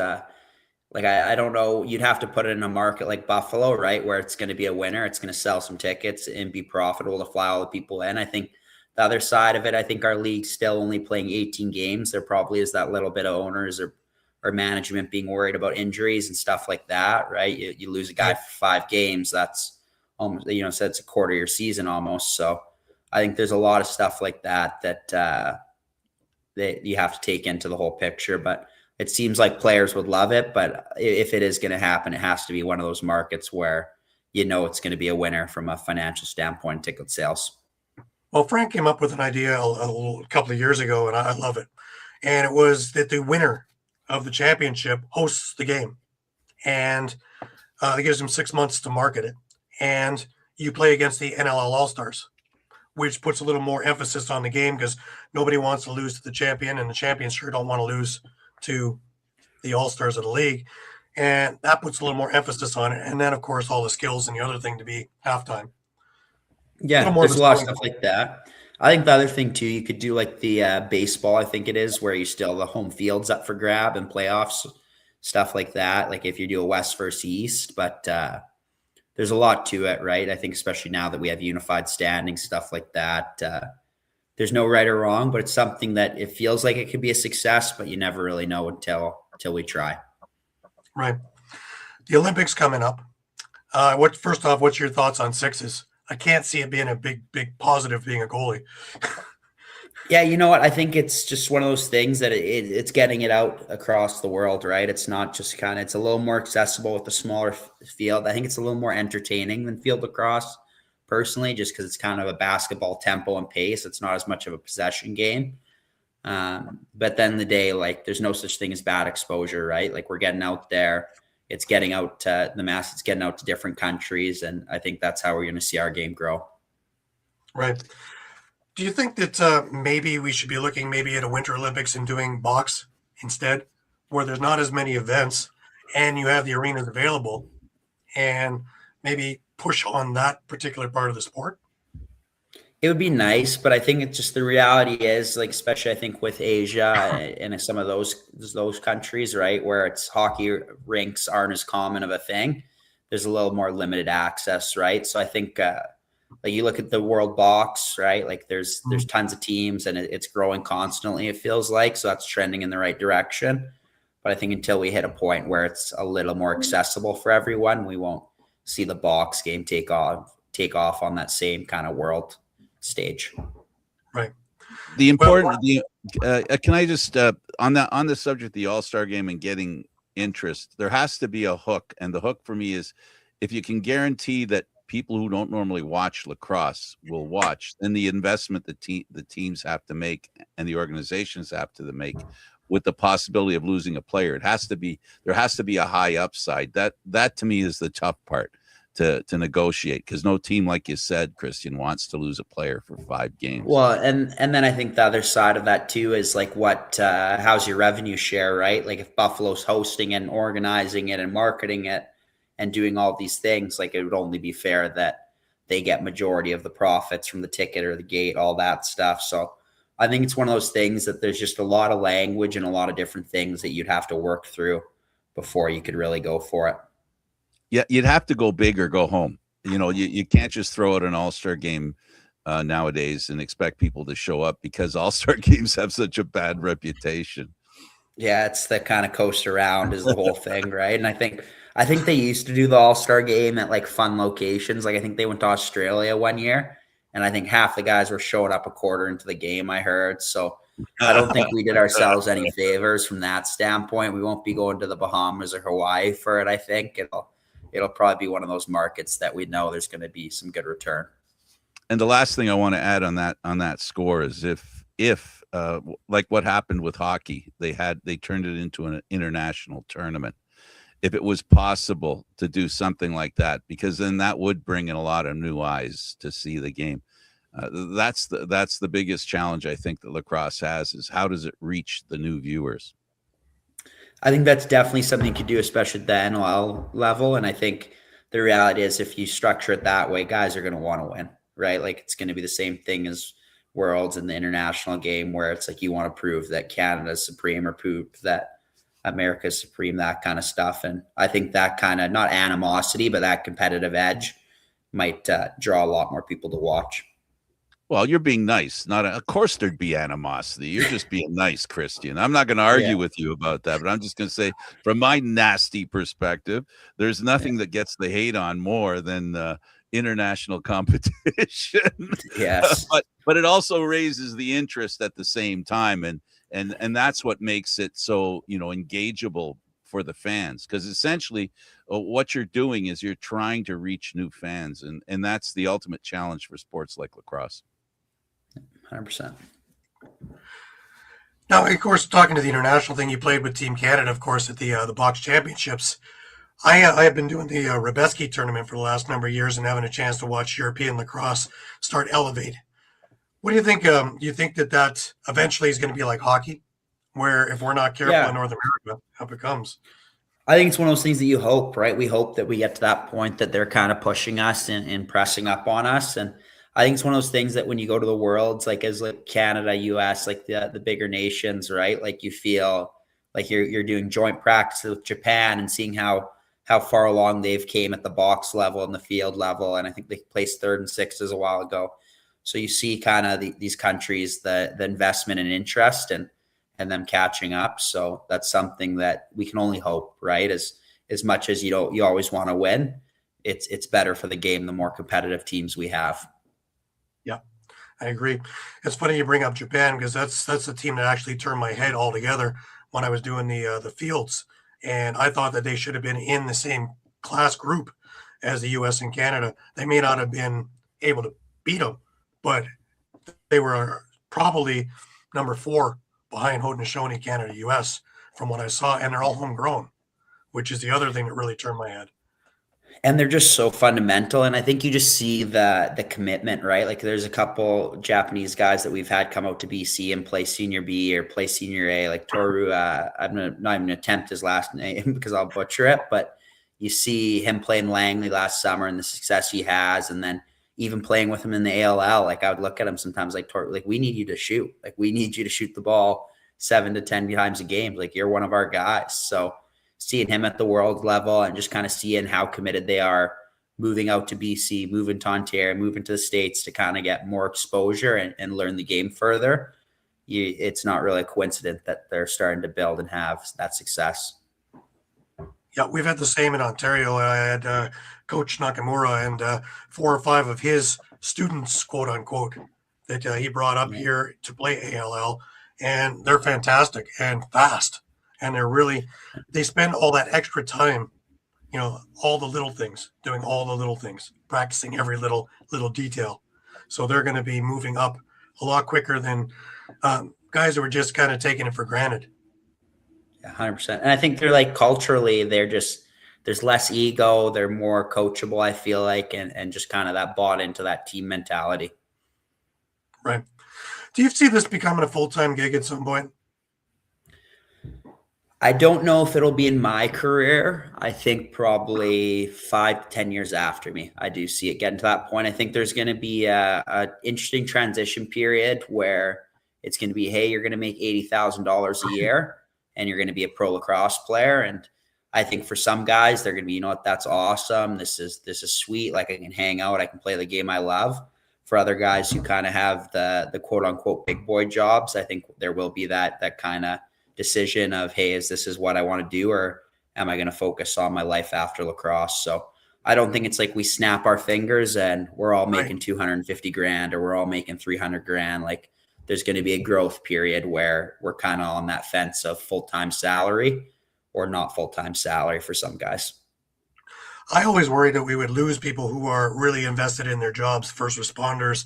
like I don't know, you'd have to put it in a market like Buffalo, right, where it's going to be a winner, it's going to sell some tickets and be profitable to fly all the people in. I think the other side of it, I think our league's still only playing 18 games. There probably is that little bit of owners or management being worried about injuries and stuff like that, right? You lose a guy
Right.
for 5 games, that's almost, so it's a quarter of your season almost. So I think there's a lot of stuff like that you have to take into the whole picture. But it seems like players would love it. But if it is going to happen, it has to be one of those markets where it's going to be a winner from a financial standpoint, ticket sales.
Well, Frank came up with an idea a couple of years ago, and I love it. And it was that the winner of the championship hosts the game, and it gives them 6 months to market it. And you play against the NLL All Stars, which puts a little more emphasis on the game because nobody wants to lose to the champion, and the champions sure don't want to lose to the All Stars of the league. And that puts a little more emphasis on it. And then, of course, all the skills and the other thing to be halftime.
Yeah,
More of
there's
a
a lot of
selling
stuff
point.
like that. I think the other thing too, you could do like the baseball. I think it is where you still the home field's up for grab and playoffs, stuff like that. Like if you do a West versus East, but there's a lot to it, right? I think especially now that we have unified standing, stuff like that. There's no right or wrong, but it's something that it feels like it could be a success, but you never really know until we try.
Right. The Olympics coming up. First off, what's your thoughts on sixes? I can't see it being a big positive being a goalie.
Yeah, you know what? I think it's just one of those things that it's getting it out across the world, right? It's not just it's a little more accessible with the smaller field. I think it's a little more entertaining than field lacrosse, personally, just because it's kind of a basketball tempo and pace. It's not as much of a possession game. But then the day, like, there's no such thing as bad exposure, right? Like, we're getting out there. It's getting out to the mass. It's getting out to different countries. And I think that's how we're going to see our game grow.
Right. Do you think that maybe we should be looking maybe at a Winter Olympics and doing box instead, where there's not as many events and you have the arenas available, and maybe push on that particular part of the sport?
It would be nice, but I think it's just the reality is, like, especially I think with Asia and some of those countries, right, where it's hockey rinks aren't as common of a thing. There's a little more limited access, right? So I think like you look at the world box, right? Like there's tons of teams and it's growing constantly, it feels like. So that's trending in the right direction. But I think until we hit a point where it's a little more accessible for everyone, we won't see the box game take off on that same kind of world stage.
Right.
The important, can I just on the subject of the All-Star game and getting interest, there has to be a hook, and the hook for me is if you can guarantee that people who don't normally watch lacrosse will watch, then the investment the teams have to make and the organizations have to make, with the possibility of losing a player, there has to be a high upside. That to me is the tough part to negotiate, because no team, like you said, Christian, wants to lose a player for 5 games.
Well, and then I think the other side of that too is like how's your revenue share, right? Like if Buffalo's hosting and organizing it and marketing it and doing all these things, like it would only be fair that they get majority of the profits from the ticket or the gate, all that stuff. So I think it's one of those things that there's just a lot of language and a lot of different things that you'd have to work through before you could really go for it.
Yeah, you'd have to go big or go home. You can't just throw out an all-star game nowadays and expect people to show up, because all-star games have such a bad reputation.
Yeah, it's the kind of coast around is the whole thing, right? And I think they used to do the all-star game at like fun locations. Like I think they went to Australia one year, and I think half the guys were showing up a quarter into the game, I heard. So I don't think we did ourselves any favors from that standpoint. We won't be going to the Bahamas or Hawaii for it. I think it'll probably be one of those markets that we know there's going to be some good return.
And the last thing I want to add on that score is if like what happened with hockey, they turned it into an international tournament. If it was possible to do something like that, because then that would bring in a lot of new eyes to see the game. That's the biggest challenge I think that lacrosse has, is how does it reach the new viewers?
I think that's definitely something you could do, especially at the NLL level. And I think the reality is if you structure it that way, guys are going to want to win, right? Like it's going to be the same thing as worlds in the international game where it's like you want to prove that Canada's supreme or prove that America's supreme, that kind of stuff. And I think that kind of, not animosity, but that competitive edge might draw a lot more people to watch.
Well, you're being nice. Of course there'd be animosity. You're just being nice, Christian. I'm not going to argue with you about that, but I'm just going to say, from my nasty perspective, there's nothing that gets the hate on more than international competition.
Yes.
but it also raises the interest at the same time, and that's what makes it so, engageable for the fans, because essentially what you're doing is you're trying to reach new fans, and that's the ultimate challenge for sports like lacrosse.
100%.
Now, of course, talking to the international thing, you played with Team Canada, of course, at the box championships. I have been doing the Rebeski tournament for the last number of years and having a chance to watch European lacrosse start elevate. What do you think? Do you think that eventually is going to be like hockey, where if we're not careful in North America, how it becomes?
I think it's one of those things that you hope, right? We hope that we get to that point that they're kind of pushing us and pressing up on us. And I think it's one of those things that when you go to the worlds, like as like Canada, US, like the bigger nations, right? Like you feel like you're doing joint practice with Japan and seeing how far along they've came at the box level and the field level. And I think they placed 3rd and 6th a while ago. So you see kind of these countries, the investment and interest and them catching up. So that's something that we can only hope, right? As much as you always want to win, it's better for the game the more competitive teams we have.
Yeah, I agree. It's funny you bring up Japan because that's the team that actually turned my head altogether when I was doing the fields, and I thought that they should have been in the same class group as the U.S. and Canada. They may not have been able to beat them, but they were probably number 4 behind Haudenosaunee, Canada, U.S. from what I saw, and they're all homegrown, which is the other thing that really turned my head.
And they're just so fundamental. And I think you just see the commitment, right? Like there's a couple Japanese guys that we've had come out to BC and play senior B or play senior A, like Toru. I'm not even going to attempt his last name because I'll butcher it, but you see him playing Langley last summer and the success he has. And then even playing with him in the ALL, like I would look at him sometimes like, Toru, like we need you to shoot. Like we need you to shoot the ball 7 to 10 times a game. Like you're one of our guys. So seeing him at the world level and just kind of seeing how committed they are moving out to BC, moving to Ontario, moving to the States to kind of get more exposure and learn the game further. It's not really a coincidence that they're starting to build and have that success.
Yeah, we've had the same in Ontario. I had Coach Nakamura and 4 or 5 of his students, quote unquote, that he brought up here to play ALL, and they're fantastic and fast. And they spend all that extra time, all the little things, doing all the little things, practicing every little detail. So they're going to be moving up a lot quicker than guys who are just kind of taking it for granted.
Yeah, 100%. And I think they're like culturally, there's less ego. They're more coachable, I feel like, and just kind of that bought into that team mentality.
Right. Do you see this becoming a full-time gig at some point?
I don't know if it'll be in my career. I think probably 5 to 10 years after me, I do see it getting to that point. I think there's going to be a interesting transition period where it's going to be, hey, you're going to make $80,000 a year and you're going to be a pro lacrosse player. And I think for some guys, they're going to be, that's awesome. This is sweet. Like I can hang out. I can play the game I love. For other guys who kind of have the quote unquote big boy jobs, I think there will be that kind of decision of, hey, this is what I want to do, or am I going to focus on my life after lacrosse? So I don't think it's like we snap our fingers and we're all making 250 grand or we're all making 300 grand. Like there's going to be a growth period where we're kind of on that fence of full-time salary or not full-time salary for some guys.
I always worry that we would lose people who are really invested in their jobs, first responders,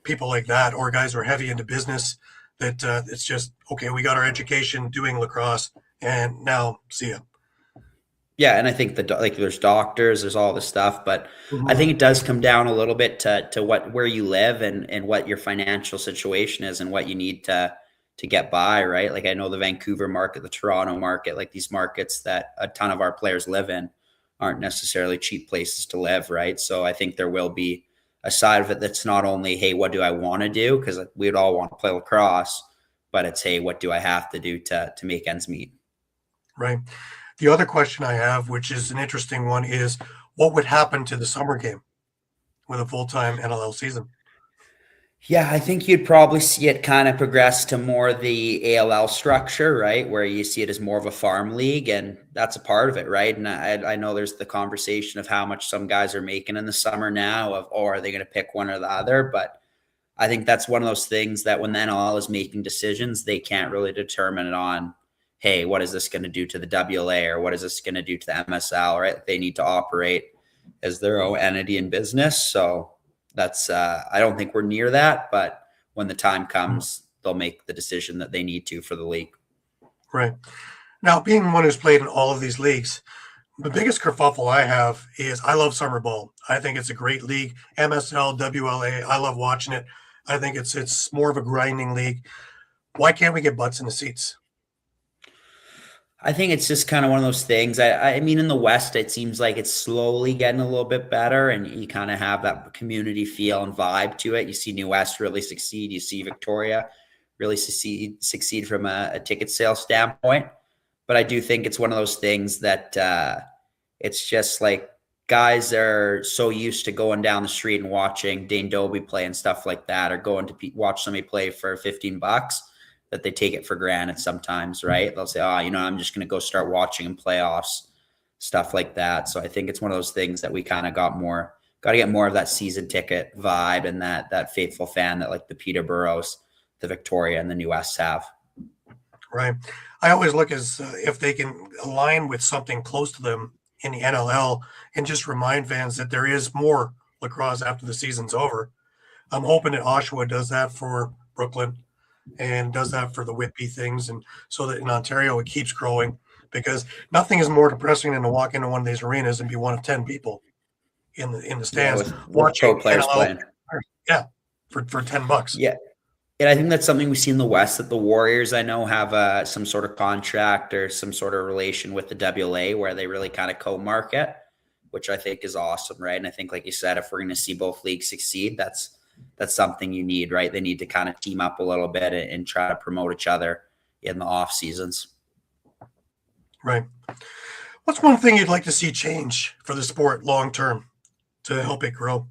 people like that, or guys who are heavy into business. That it's just, okay, we got our education doing lacrosse and now see ya.
Yeah. And I think there's doctors, there's all this stuff, but I think it does come down a little bit to where you live and what your financial situation is and what you need to get by, right? Like I know the Vancouver market, the Toronto market, like these markets that a ton of our players live in aren't necessarily cheap places to live, right? So I think there will be a side of it that's not only, hey, what do I want to do? Because we'd all want to play lacrosse, but it's, hey, what do I have to do to make ends meet?
Right. The other question I have, which is an interesting one, is what would happen to the summer game with a full-time NLL season?
Yeah, I think you'd probably see it kind of progress to more the ALL structure, right? Where you see it as more of a farm league, and that's a part of it, right? And I know there's the conversation of how much some guys are making in the summer now of, oh, are they going to pick one or the other? But I think that's one of those things that when the NLL is making decisions, they can't really determine it on, hey, what is this going to do to the WLA or what is this going to do to the MSL, right? They need to operate as their own entity in business. So that's I don't think we're near that, but when the time comes, they'll make the decision that they need to for the league.
Right. Now, being one who's played in all of these leagues, the biggest kerfuffle I have is I love summer ball. I think it's a great league. MSL, WLA, I love watching it. I think it's more of a grinding league. Why can't we get butts in the seats?
I think it's just kind of one of those things. I mean, in the West, it seems like it's slowly getting a little bit better, and you kind of have that community feel and vibe to it. You see New West really succeed. You see Victoria really succeed from a ticket sales standpoint. But I do think it's one of those things that it's just like guys are so used to going down the street and watching Dane Dobie play and stuff like that, or going to watch somebody play for $15 that they take it for granted sometimes, right? They'll say, oh, I'm just going to go start watching in playoffs, stuff like that. So I think it's one of those things that we kind of got to get more of that season ticket vibe and that faithful fan that like the Peterboroughs, the Victoria, and the New West have.
Right. I always look as if they can align with something close to them in the NLL and just remind fans that there is more lacrosse after the season's over. I'm hoping that Oshawa does that for Brooklyn and does that for the Whitby things, and so that in Ontario it keeps growing, because nothing is more depressing than to walk into one of these arenas and be one of 10 people in the stands
with
watching
pro players
NLL
playing.
Yeah, for $10.
Yeah. And I think that's something we see in the West, that the Warriors, I know, have some sort of contract or some sort of relation with the WLA where they really kind of co-market, which I think is awesome, right? And I think, like you said, if we're going to see both leagues succeed, that's something you need, right? They need to kind of team up a little bit and try to promote each other in the off seasons.
Right. What's one thing you'd like to see change for the sport long term to help it grow?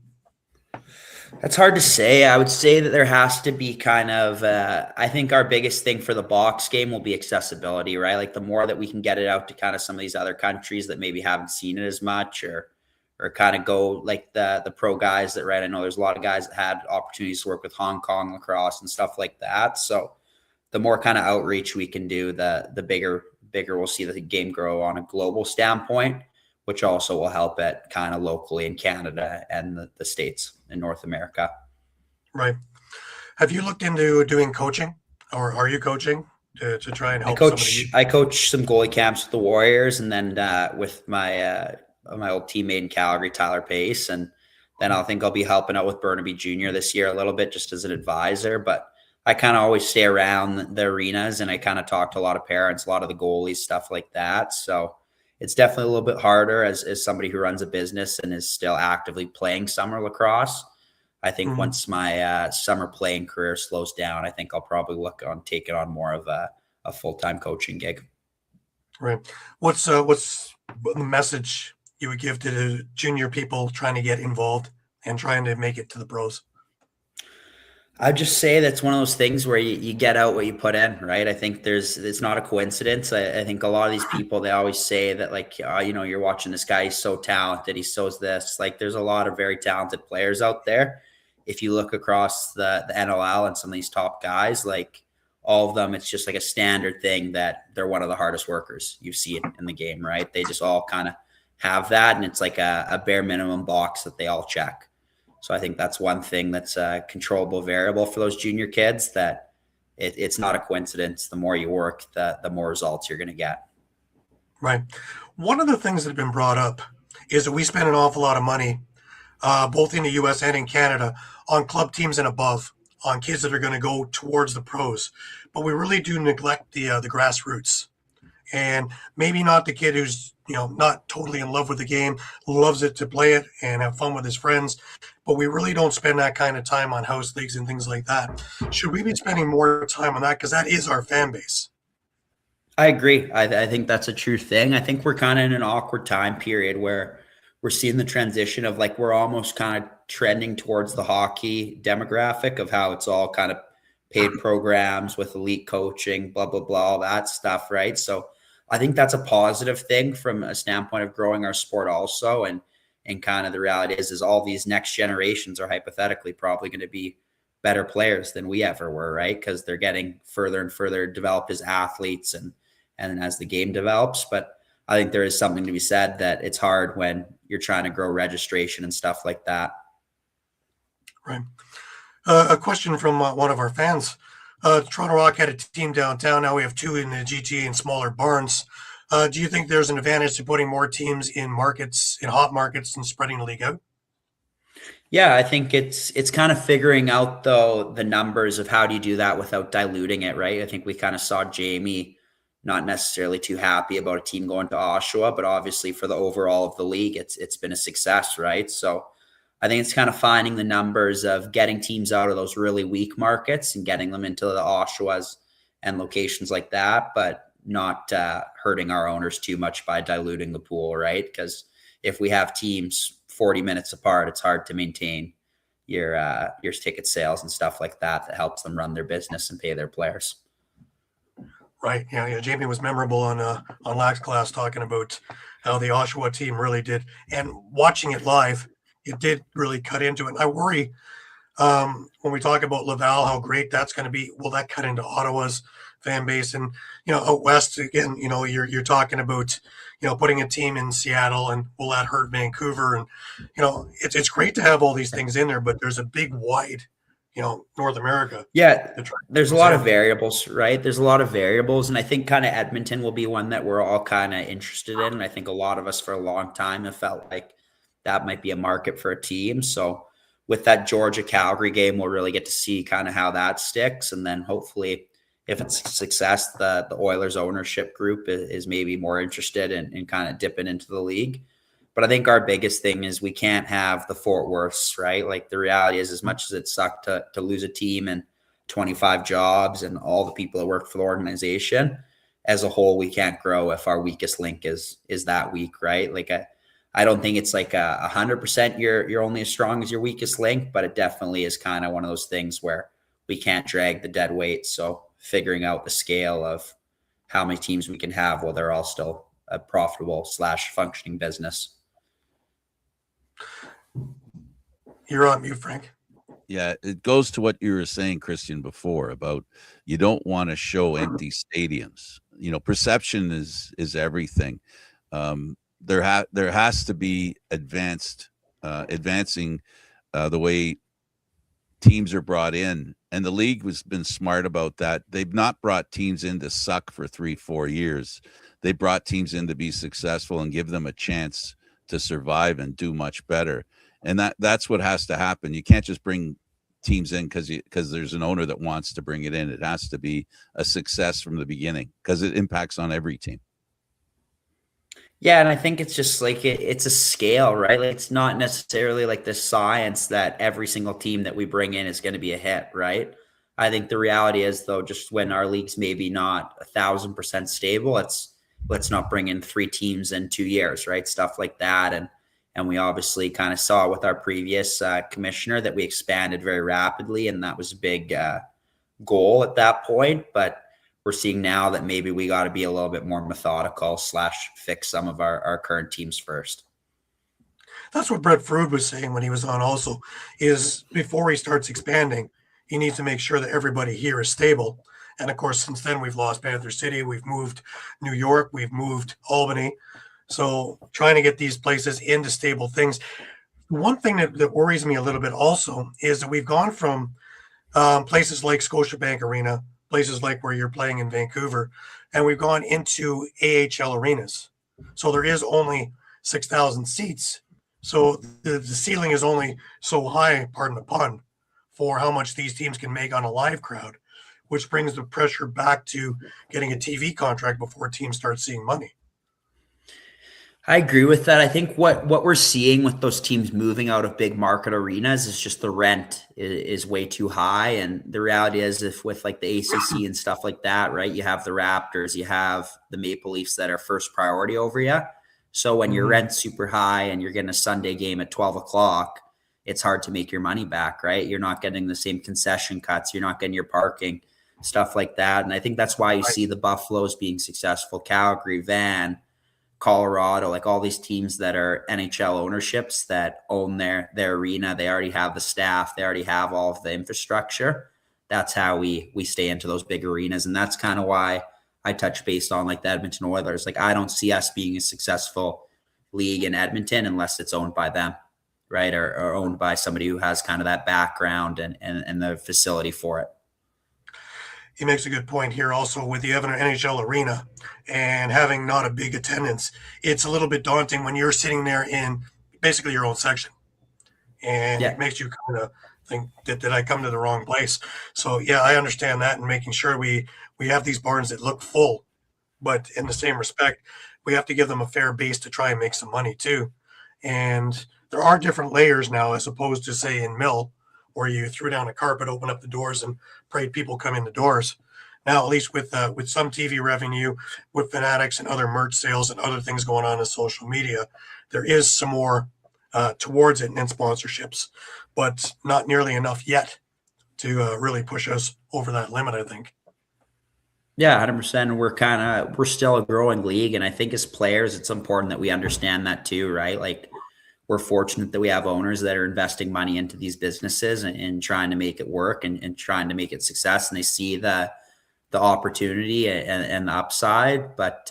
That's hard to say. I would say that there has to be kind of, I think our biggest thing for the box game will be accessibility, right? Like the more that we can get it out to kind of some of these other countries that maybe haven't seen it as much, or kind of go like the pro guys that, right? I know there's a lot of guys that had opportunities to work with Hong Kong lacrosse and stuff like that. So the more kind of outreach we can do, the bigger we'll see the game grow on a global standpoint, which also will help it kind of locally in Canada and the States in North America.
Right. Have you looked into doing coaching, or are you coaching to try and help
I coach some goalie camps with the Warriors, and then with my old teammate in Calgary, Tyler Pace. And then I think I'll be helping out with Burnaby Jr. this year a little bit just as an advisor. But I kind of always stay around the arenas, and I kind of talk to a lot of parents, a lot of the goalies, stuff like that. So it's definitely a little bit harder as somebody who runs a business and is still actively playing summer lacrosse. I think once my summer playing career slows down, I think I'll probably look on taking on more of a full-time coaching gig.
Right. What's the message you would give to the junior people trying to get involved and trying to make it to the pros?
I'd just say that's one of those things where you get out what you put in, right? I think it's not a coincidence. I think a lot of these people, they always say that, like, you're watching this guy, he's so talented, he shows this. Like, there's a lot of very talented players out there. If you look across the NLL and some of these top guys, like all of them, it's just like a standard thing that they're one of the hardest workers you see it in the game, right? They just all kind of have that, and it's like a bare minimum box that they all check. So I think that's one thing that's a controllable variable for those junior kids, that it's not a coincidence. The more you work, the more results you're going to get.
Right. One of the things that have been brought up is that we spend an awful lot of money, both in the U.S. and in Canada, on club teams and above, on kids that are going to go towards the pros. But we really do neglect the grassroots. and maybe not the kid who's, not totally in love with the game, loves it to play it and have fun with his friends, but we really don't spend that kind of time on house leagues and things like that. Should we be spending more time on that? Because that is our fan base.
I agree. I think that's a true thing. I think we're kind of in an awkward time period where we're seeing the transition of like we're almost kind of trending towards the hockey demographic of how it's all kind of paid programs with elite coaching, blah, blah, blah, all that stuff, right? So I think that's a positive thing from a standpoint of growing our sport also. And kind of the reality is all these next generations are hypothetically probably going to be better players than we ever were, right? Because they're getting further and further developed as athletes and as the game develops. But I think there is something to be said that it's hard when you're trying to grow registration and stuff like that.
Right. A question from one of our fans. Toronto Rock had a team downtown. Now we have two in the GTA and smaller barns. Do you think there's an advantage to putting more teams in markets, in hot markets, and spreading the league out?
Yeah, I think it's kind of figuring out though the numbers of how do you do that without diluting it, right? I think we kind of saw Jamie not necessarily too happy about a team going to Oshawa, but obviously for the overall of the league, it's been a success, right? So I think it's kind of finding the numbers of getting teams out of those really weak markets and getting them into the Oshawas and locations like that, but not hurting our owners too much by diluting the pool, right? Because if we have teams 40 minutes apart, it's hard to maintain your ticket sales and stuff like that helps them run their business and pay their players.
Right. Yeah. Jamie was memorable on Lax Class talking about how the Oshawa team really did, and watching it live, it did really cut into it. And I worry when we talk about Laval, how great that's going to be. Will that cut into Ottawa's fan base? And out west again, you're talking about putting a team in Seattle, and will that hurt Vancouver? And it's great to have all these things in there, but there's a big wide North America.
Yeah, there's a lot of variables, right? There's a lot of variables, and I think kind of Edmonton will be one that we're all kind of interested in. And I think a lot of us for a long time have felt like that might be a market for a team. So with that Georgia-Calgary game, we'll really get to see kind of how that sticks. And then hopefully, if it's a success, the Oilers ownership group is maybe more interested in kind of dipping into the league. But I think our biggest thing is we can't have the Fort Worths, right? Like the reality is, as much as it sucked to lose a team and 25 jobs and all the people that work for the organization, as a whole, we can't grow if our weakest link is that weak, right? Like I don't think it's like 100% you're only as strong as your weakest link, but it definitely is kind of one of those things where we can't drag the dead weight. So figuring out the scale of how many teams we can have while they're all still a profitable / functioning business.
You're on mute, Frank.
Yeah, it goes to what you were saying, Christian, before about you don't want to show empty stadiums. Perception is everything. There has to be advancing the way teams are brought in, and the league has been smart about that. They've not brought teams in to suck for 3-4 years. They brought teams in to be successful and give them a chance to survive and do much better. And that's what has to happen. You can't just bring teams in because there's an owner that wants to bring it in. It has to be a success from the beginning because it impacts on every team.
Yeah, and I think it's just like it's a scale, right? Like it's not necessarily like the science that every single team that we bring in is going to be a hit, right? I think the reality is, though, just when our league's maybe not 1,000% stable, let's not bring in 3 teams in 2 years, right? Stuff like that. And we obviously kind of saw with our previous commissioner that we expanded very rapidly, and that was a big goal at that point. But we're seeing now that maybe we got to be a little bit more methodical / fix some of our current teams first.
That's what Brett Frood was saying when he was on also, is before he starts expanding, he needs to make sure that everybody here is stable. And of course, since then we've lost Panther City, we've moved New York, we've moved Albany. So trying to get these places into stable things. One thing that worries me a little bit also is that we've gone from places like Scotiabank Arena, places like where you're playing in Vancouver, and we've gone into AHL arenas. So there is only 6,000 seats. So the ceiling is only so high, pardon the pun, for how much these teams can make on a live crowd. which brings the pressure back to getting a TV contract before teams start seeing money.
I agree with that. I think what we're seeing with those teams moving out of big market arenas is just the rent is way too high. And the reality is, if with like the ACC and stuff like that, right, you have the Raptors, you have the Maple Leafs that are first priority over you. So when your rent's super high and you're getting a Sunday game at 12 o'clock, it's hard to make your money back, right? You're not getting the same concession cuts. You're not getting your parking, stuff like that. And I think that's why you see the Buffaloes being successful, Calgary, Colorado, like all these teams that are NHL ownerships that own their arena. They already have the staff. They already have all of the infrastructure. That's how we stay into those big arenas. And that's kind of why I touch based on like the Edmonton Oilers. Like, I don't see us being a successful league in Edmonton unless it's owned by them, right? Or owned by somebody who has kind of that background and the facility for it.
He makes a good point here also with the NHL arena and having not a big attendance. It's a little bit daunting when you're sitting there in basically your own section. And it makes you kind of think, did I come to the wrong place? So, yeah, I understand that, and making sure we have these barns that look full. But in the same respect, we have to give them a fair base to try and make some money too. And there are different layers now as opposed to, say, in Mill, where you threw down a carpet, open up the doors, and prayed people come in the doors. Now, at least with some TV revenue, with Fanatics and other merch sales and other things going on in social media, there is some more towards it and sponsorships, but not nearly enough yet to really push us over that limit, I think.
Yeah, 100%. We're still a growing league. And I think as players, it's important that we understand that too, right? Like, we're fortunate that we have owners that are investing money into these businesses and trying to make it work and trying to make it success. And they see the opportunity and the upside, but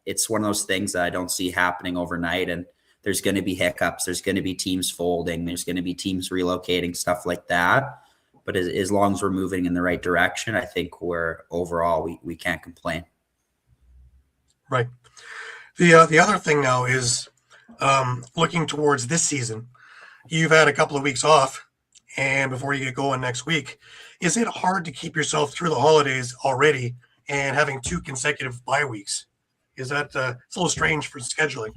it's one of those things that I don't see happening overnight. And there's going to be hiccups. There's going to be teams folding. There's going to be teams relocating, stuff like that. But as long as we're moving in the right direction, I think we can't complain.
Right. The other thing now is, looking towards this season, you've had a couple of weeks off, and before you get going next week, is it hard to keep yourself through the holidays already and having 2 consecutive bye weeks? Is that it's a little strange for scheduling?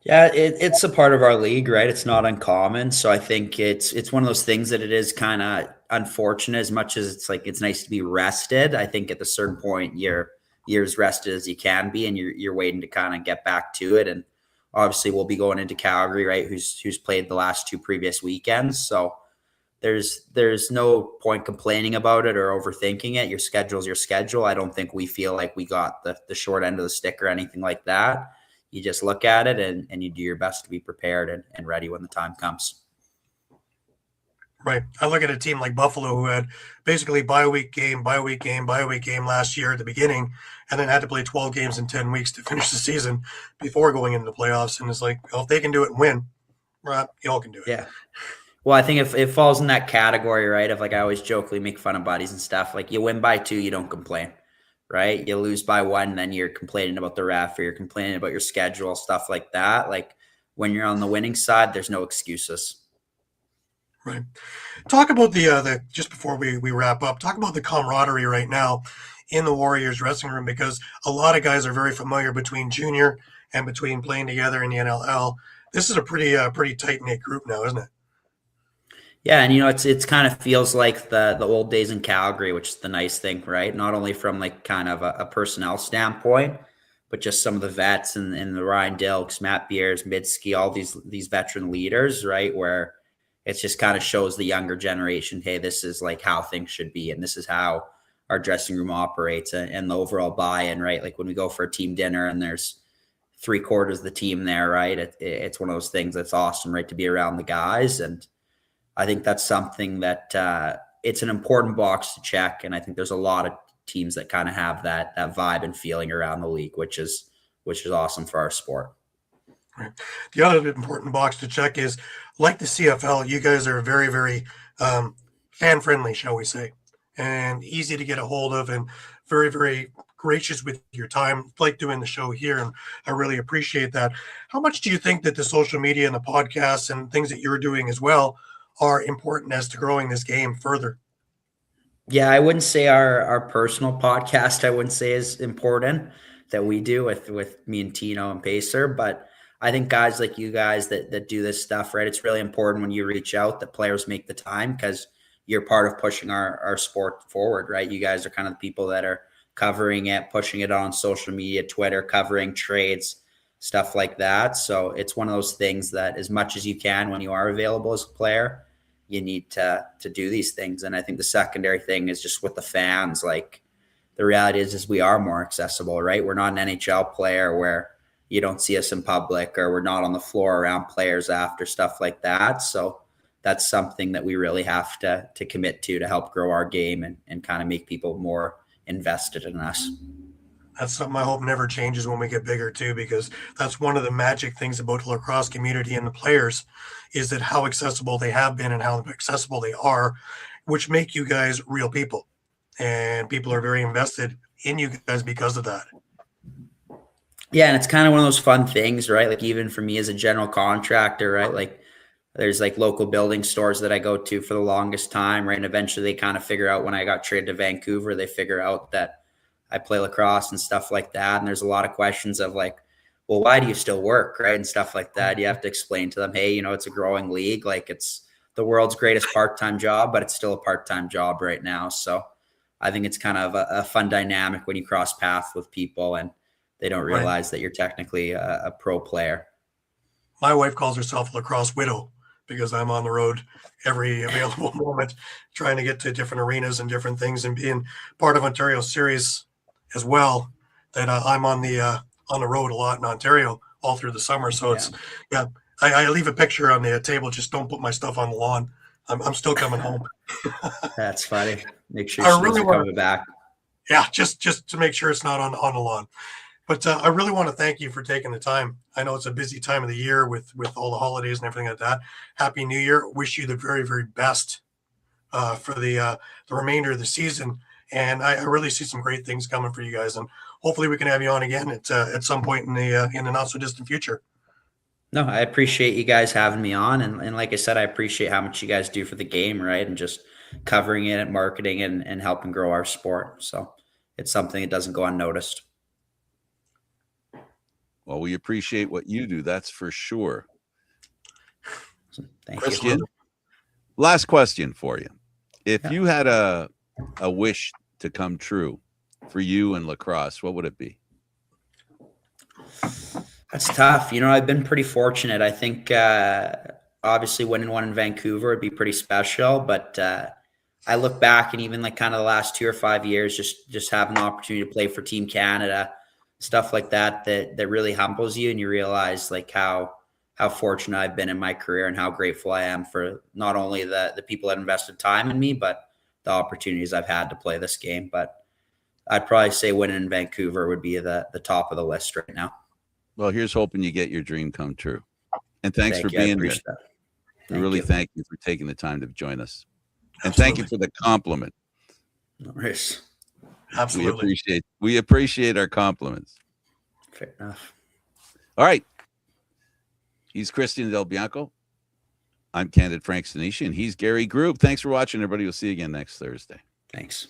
Yeah, it's a part of our league, right? It's not uncommon. So I think it's one of those things that it is kind of unfortunate. As much as it's like it's nice to be rested, I think at a certain point you're as rested as you can be, and you're waiting to kind of get back to it. And obviously, we'll be going into Calgary, right? Who's played the last 2 previous weekends. So there's no point complaining about it or overthinking it. Your schedule's your schedule. I don't think we feel like we got the short end of the stick or anything like that. You just look at it and you do your best to be prepared and ready when the time comes.
Right. I look at a team like Buffalo, who had basically bye week game last year at the beginning, and then had to play 12 games in 10 weeks to finish the season before going into the playoffs. And it's like, well, if they can do it and win, right, y'all can do it.
Yeah. Well, I think if it falls in that category, right, of like, I always jokingly make fun of buddies and stuff, like you win by 2, you don't complain, right? You lose by 1, then you're complaining about the ref, or you're complaining about your schedule, stuff like that. Like, when you're on the winning side, there's no excuses.
Right. Talk about the just before we wrap up, talk about the camaraderie right now in the Warriors dressing room, because a lot of guys are very familiar between junior and between playing together in the NLL. This is a pretty tight-knit group now, isn't it?
Yeah, and it's kind of feels like the old days in Calgary, which is the nice thing, right? Not only from like kind of a personnel standpoint, but just some of the vets and the Ryan Dilks, Matt Beers, Mitski, all these veteran leaders, right? Where it just kind of shows the younger generation, hey, this is like how things should be, and this is how our dressing room operates, and the overall buy-in, right? Like when we go for a team dinner and there's 3/4 of the team there, right? It's one of those things that's awesome, right? To be around the guys. And I think that's something that it's an important box to check. And I think there's a lot of teams that kind of have that vibe and feeling around the league, which is awesome for our sport.
Right. The other important box to check is, like the CFL, you guys are very, very fan-friendly, shall we say, and easy to get a hold of, and very, very gracious with your time, like doing the show here, and I really appreciate that. How much do you think that the social media and the podcasts and things that you're doing as well are important as to growing this game further?
Yeah, I wouldn't say our personal podcast, I wouldn't say is important that we do with me and Tino and Pacer, but I think guys like you guys that do this stuff, right? It's really important when you reach out that players make the time because you're part of pushing our sport forward, right? You guys are kind of the people that are covering it, pushing it on social media, Twitter, covering trades, stuff like that. So it's one of those things that as much as you can when you are available as a player, you need to do these things. And I think the secondary thing is just with the fans, like the reality is we are more accessible, right? We're not an NHL player where you don't see us in public or we're not on the floor around players after, stuff like that. So that's something that we really have to commit to help grow our game and kind of make people more invested in us.
That's something I hope never changes when we get bigger too, because that's one of the magic things about the lacrosse community and the players is that how accessible they have been and how accessible they are, which make you guys real people. And people are very invested in you guys because of that.
Yeah, and it's kind of one of those fun things, right? Like even for me as a general contractor, right? Like there's like local building stores that I go to for the longest time, right? And eventually they kind of figure out when I got traded to Vancouver, they figure out that I play lacrosse and stuff like that. And there's a lot of questions of like, well, why do you still work, right? And stuff like that. You have to explain to them, hey, it's a growing league. Like it's the world's greatest part-time job, but it's still a part-time job right now. So I think it's kind of a fun dynamic when you cross paths with people and they don't realize that you're technically a pro player.
My wife calls herself a lacrosse widow because I'm on the road every available moment trying to get to different arenas and different things and being part of Ontario series as well, that I'm on the road a lot in Ontario all through the summer. So it's, I leave a picture on the table. Just don't put my stuff on the lawn. I'm still coming home.
That's funny. Make sure
I
she's
really
coming back.
Yeah, just to make sure it's not on the lawn. But I really want to thank you for taking the time. I know it's a busy time of the year with all the holidays and everything like that. Happy New Year. Wish you the very, very best for the remainder of the season. And I really see some great things coming for you guys. And hopefully we can have you on again at some point in the not so distant future.
No, I appreciate you guys having me on. And like I said, I appreciate how much you guys do for the game, right? And just covering it and marketing and helping grow our sport. So it's something that doesn't go unnoticed.
Well, we appreciate what you do. That's for sure.
Thank
Christian,
you.
last question for you. If you had a wish to come true for you and lacrosse, what would it be?
That's tough. I've been pretty fortunate. I think obviously winning one in Vancouver would be pretty special, but I look back and even like kind of the last 2 or 5 years, just having the opportunity to play for Team Canada, stuff like that really humbles you, and you realize like how fortunate I've been in my career and how grateful I am for not only the people that invested time in me, but the opportunities I've had to play this game. But I'd probably say winning in Vancouver would be the top of the list right now.
Well, here's hoping you get your dream come true. And thanks for being here. We really thank you for taking the time to join us. And thank you for the compliment.
No worries.
Absolutely.
We appreciate our compliments.
Fair enough.
All right. He's Christian Del Bianco. I'm Candid Frank Stanisci, and he's Gary Groob. Thanks for watching, everybody. We'll see you again next Thursday.
Thanks.